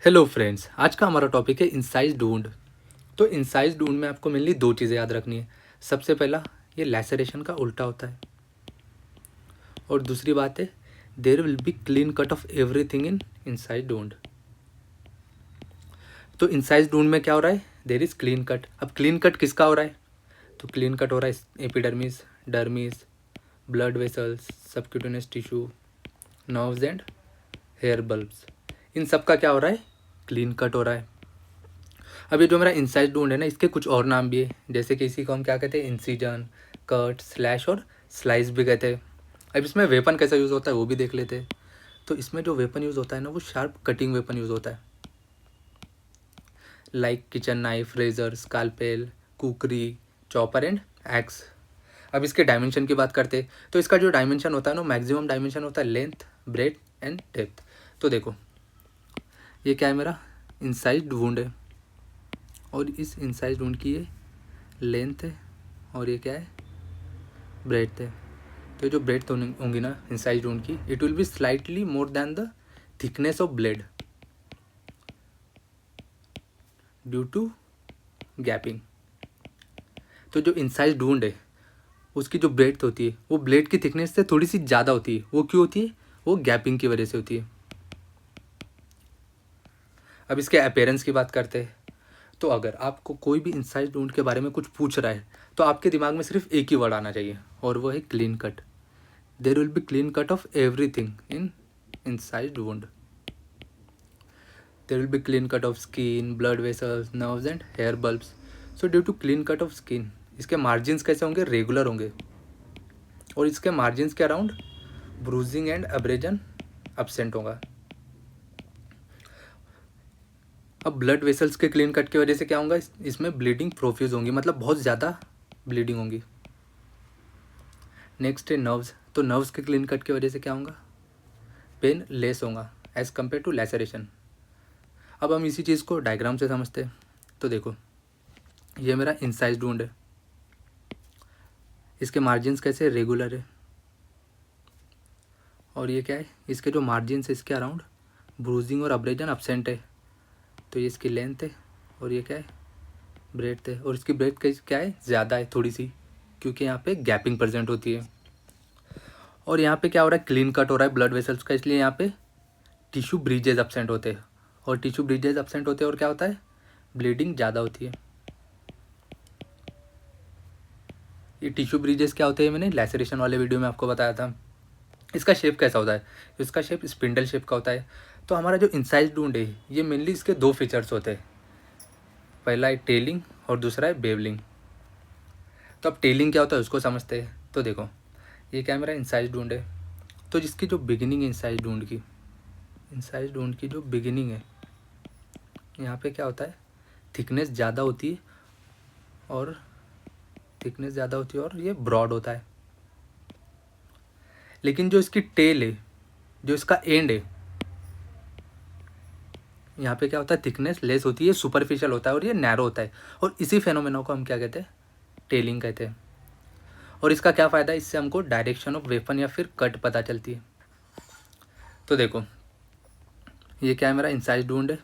Hello friends, आज का हमारा टॉपिक है इंसाइज वुंड। तो इंसाइज वुंड में आपको मेनली दो चीज़ें याद रखनी है। सबसे पहला, ये लैसरेशन का उल्टा होता है, और दूसरी बात है there will be clean cut of everything in incised wound. तो इंसाइज वुंड में क्या हो रहा है? There is clean cut. अब क्लीन कट किसका हो रहा है? तो क्लीन कट हो रहा है epidermis, dermis, blood vessels, subcutaneous tissue, nerves and hair bulbs. इन सब का क्या हो रहा है? क्लीन कट हो रहा है। अब ये जो मेरा इंसाइज वुंड है ना, इसके कुछ और नाम भी है, जैसे कि इसी को हम क्या कहते हैं? इंसिजन, कट, स्लैश और स्लाइस भी कहते हैं। अब इसमें वेपन कैसा यूज़ होता है वो भी देख लेते हैं। तो इसमें जो वेपन यूज़ होता है ना, वो शार्प कटिंग वेपन यूज़ होता है, like kitchen knife, razor, scalpel, kukri, chopper and axe. अब इसके डायमेंशन की बात करते हैं, तो इसका जो डायमेंशन होता है ना, मैक्सिमम डायमेंशन होता है लेंथ, ब्रेथ एंड डेप्थ। तो देखो, ये क्या है? मेरा इंसाइज वुंड है, और इस इंसाइज वुंड की ये लेंथ है, और ये क्या है? ब्रेथ है। तो जो ब्रेथ होंगी ना इंसाइज वुंड की, it will be slightly more than the thickness of blade due to gaping. तो जो इंसाइज वुंड है, उसकी जो ब्रेथ होती है वो ब्लेड की थिकनेस से थोड़ी सी ज़्यादा होती है। वो क्यों होती है? वो गैपिंग की वजह से होती है। अब इसके अपेयरेंस की बात करते हैं, तो अगर आपको कोई भी इंसाइज वुंड के बारे में कुछ पूछ रहा है, तो आपके दिमाग में सिर्फ एक ही वर्ड आना चाहिए, और वो है clean cut. There will be clean cut of everything in inside wound. There will be clean cut of skin, blood vessels, nerves and hair bulbs. So due to clean cut of skin, इसके margins कैसे होंगे? Regular होंगे, और इसके margins के around bruising and abrasion absent होगा। अब blood vessels के क्लीन कट की वजह से क्या होगा? इसमें ब्लीडिंग प्रोफ्यूज होंगी, मतलब बहुत ज़्यादा ब्लीडिंग होंगी। नेक्स्ट है नर्व्स। तो नर्व्स के क्लीन कट की वजह से क्या होगा? पेन लेस होगा एज कम्पेयर टू लैसरेशन। अब हम इसी चीज़ को डायग्राम से समझते हैं। तो देखो, ये मेरा इंसाइज्ड वुंड है, इसके मार्जिन्स कैसे? रेगुलर है, और ये क्या है? इसके जो मार्जिन्स है इसके अराउंड ब्रूजिंग और अब्रेजन absent है। तो ये इसकी लेंथ है, और ये क्या है? ब्रेथ है, और इसकी ब्रेथ क्या है? ज़्यादा है थोड़ी सी, क्योंकि यहाँ पे गैपिंग प्रेजेंट होती है। और यहाँ पे क्या हो रहा है? क्लीन कट हो रहा है ब्लड वेसल्स का, इसलिए यहाँ पे टिश्यू ब्रीजेज absent होते हैं, और टिश्यू ब्रीजेज absent होते हैं, और क्या होता है? ब्लीडिंग ज़्यादा होती है। ये टिश्यू ब्रीजेस क्या होते हैं? मैंने लैसरेशन वाले वीडियो में आपको बताया था। इसका शेप कैसा होता है? इसका शेप स्पिंडल शेप का होता है। तो हमारा जो इंसाइज वुंड है, ये मेनली इसके दो फीचर्स होते हैं। पहला है टेलिंग, और दूसरा है बेवलिंग। तो अब टेलिंग क्या होता है उसको समझते हैं। तो देखो, ये क्या है? मेरा इंसाइज वुंड है। तो जिसकी जो बिगिनिंग है इंसाइज वुंड की जो बिगिनिंग है, यहाँ पे क्या होता है? थिकनेस ज़्यादा होती है, और और ये ब्रॉड होता है। लेकिन जो इसकी टेल है, जो इसका एंड है, यहाँ पे क्या होता है? थिकनेस लेस होती है, सुपरफिशियल होता है, और ये नैरो होता है। और इसी फेनोमेना को हम क्या कहते हैं? टेलिंग कहते हैं। और इसका क्या फ़ायदा है? इससे हमको डायरेक्शन ऑफ वेपन या फिर कट पता चलती है। तो देखो, ये क्या है? मेरा इंसाइज वुंड है,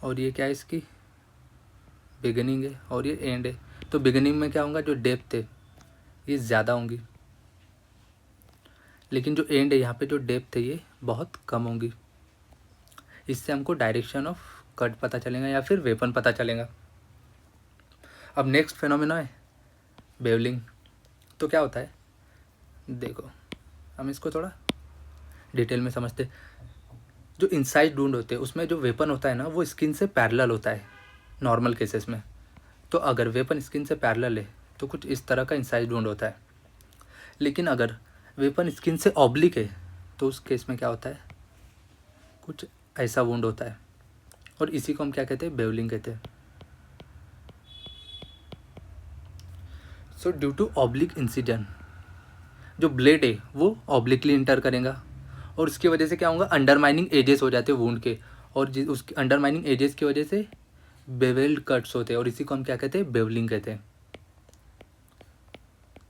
और ये क्या है? इसकी बिगिनिंग है, और ये एंड है। तो बिगिनिंग में क्या होगा? जो डेप्थ है ये ज़्यादा होंगी, लेकिन जो एंड है यहाँ पे जो डेप्थ है ये बहुत कम होंगी। इससे हमको डायरेक्शन ऑफ कट पता चलेगा या फिर वेपन पता चलेगा। अब नेक्स्ट फेनोमेना है बेवलिंग। तो क्या होता है? देखो, हम इसको थोड़ा डिटेल में समझते। जो इनसाइड वुंड होते हैं उसमें जो वेपन होता है ना, वो स्किन से पैरेलल होता है नॉर्मल केसेस में। तो अगर वेपन स्किन से पैरेलल है तो कुछ इस तरह का इनसाइड वुंड होता है। लेकिन अगर वेपन स्किन से ऑब्लिक है तो उस केस में क्या होता है? कुछ ऐसा वुंड होता है, और इसी को हम क्या कहते हैं? बेवलिंग कहते हैं। So due to oblique incision, जो ब्लेड है वो ऑब्लिकली इंटर करेगा, और उसकी वजह से क्या होगा? अंडरमाइनिंग एजेस हो जाते हैं वुंड के, और उसके अंडरमाइनिंग एजेस की वजह से बेवेल्ड कट्स होते हैं, और इसी को हम क्या कहते हैं? बेवलिंग कहते हैं।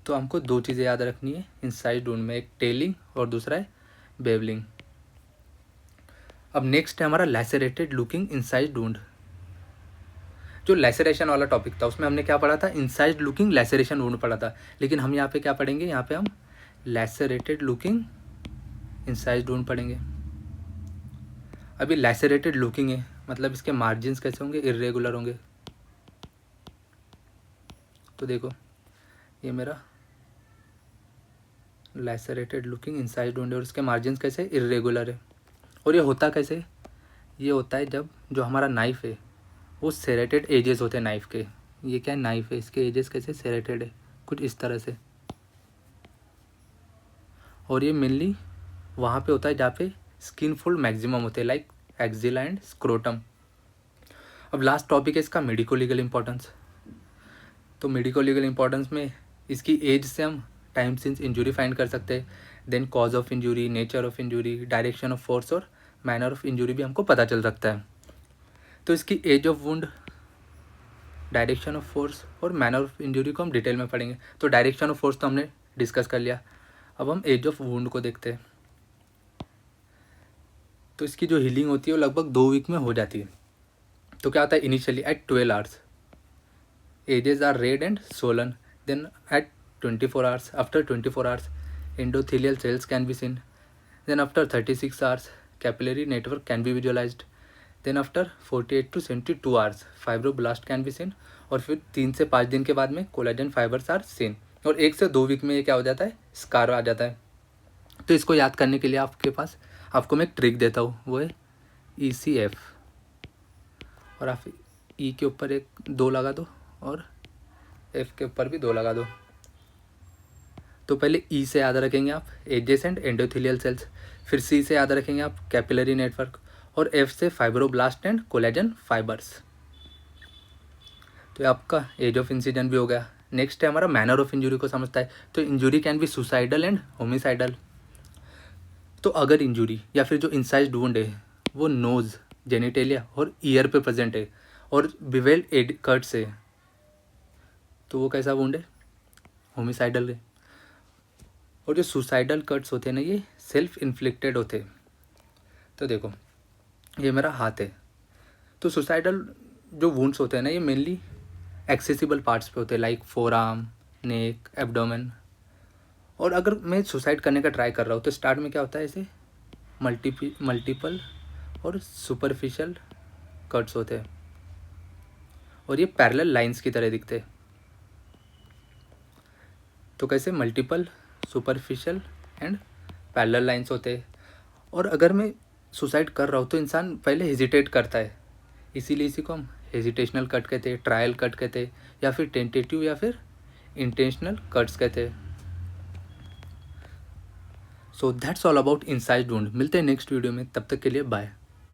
तो हमको दो चीज़ें याद रखनी है इंसाइड वुंड में, एक टेलिंग और दूसरा है बेवलिंग। अब नेक्स्ट है हमारा लैसेरेटेड लुकिंग इंसाइड वुंड। जो लैसेरेशन वाला टॉपिक था उसमें हमने क्या पढ़ा था, इंसाइड लुकिंग लैसेरेशन वुंड पढ़ा था, लेकिन हम यहाँ पे क्या पढ़ेंगे, यहाँ पे हम लैसेरेटेड लुकिंग इंसाइड वुंड पढ़ेंगे। अभी लैसेरेटेड लुकिंग है, मतलब इसके मार्जिन्स कैसे होंगे, इर्रेगुलर होंगे। तो देखो ये मेरा लैसेरेटेड लुकिंग इनसाइड वुंड है और इसके मार्जिन्स कैसे, इर्रेगुलर है। और ये होता कैसे, ये होता है जब जो हमारा नाइफ है वो सेरेटेड एजेस होते हैं नाइफ के। ये क्या है, नाइफ है, इसके एजेस कैसे सेरेटेड है, कुछ इस तरह से। और ये मेनली वहाँ पे होता है जहाँ पे स्किन फोल्ड मैक्सिमम होते हैं, लाइक एक्सिला एंड स्क्रोटम। अब लास्ट टॉपिक है इसका मेडिको लीगल इंपॉर्टेंस। तो मेडिको लीगल इंपॉर्टेंस में इसकी एज से हम टाइम सिंस इंजरी फाइंड कर सकते हैं, then cause of injury, nature of injury, direction of force और मैनर ऑफ इंजरी भी हमको पता चल सकता है। तो इसकी edge of wound, direction of force और मैनर ऑफ इंजरी को हम डिटेल में पढ़ेंगे। तो डायरेक्शन ऑफ फोर्स तो हमने डिस्कस कर लिया, अब हम एज ऑफ वुंड को देखते हैं। तो इसकी जो हीलिंग होती है वो लगभग 2 वीक में हो जाती है। तो क्या होता है, initially at 12 hours edges are red and swollen, then at 24 hours, after 24 hours endothelial cells can be seen, then after 36 hours capillary network can be visualized, then after 48 to 72 hours fibroblast can be seen, और फिर 3 से 5 दिन के बाद में collagen fibres are seen, और 1 से 2 week में ये क्या हो जाता है, स्कार आ जाता है। तो इसको याद करने के लिए आपके पास आपको मैं एक ट्रिक देता हूँ, वो है ECF, और आप E के ऊपर एक 2 लगा दो और F के ऊपर भी 2 लगा दो। तो पहले E से याद रखेंगे आप एजेसेंट एंडोथेलियल सेल्स, फिर C से याद रखेंगे आप कैपिलरी नेटवर्क, और F से फाइब्रोब्लास्ट एंड कोलेजन फाइबर्स। तो आपका एज ऑफ इंसिजन भी हो गया। नेक्स्ट है हमारा मैनर ऑफ इंजरी को समझता है। तो injury can be suicidal and homicidal. तो अगर इंजरी या फिर जो इंसाइज्ड वुंड है वो नोज़, जेनिटेलिया और ईयर पे प्रेजेंट है और बिवेल्ड एड कट्स है, तो वो कैसा वुंड है, होमिसाइडल है। और जो सुसाइडल कट्स होते हैं ना, ये सेल्फ इन्फ्लिक्टेड होते हैं। तो देखो ये मेरा हाथ है, तो सुसाइडल जो वुंड्स होते हैं ना, ये मेनली एक्सेसिबल पार्ट्स पे होते हैं, लाइक फोर आर्म, नेक, एब्डोमेन। और अगर मैं सुसाइड करने का ट्राई कर रहा हूँ तो स्टार्ट में क्या होता है, ऐसे मल्टीपल और सुपरफिशियल कट्स होते हैं और ये पैरेलल लाइंस की तरह दिखते हैं। तो कैसे, multiple, superficial and parallel lines होते हैं। और अगर मैं सुसाइड कर रहा हूँ तो इंसान पहले हेजिटेट करता है, इसीलिए इसी को हम हेजिटेशनल कट कहते हैं, ट्रायल कट कहते हैं, या फिर टेंटेटिव या फिर इंटेंशनल कट्स कहते हैं। So that's all about inside wound. मिलते हैं नेक्स्ट वीडियो में, तब तक के लिए बाय।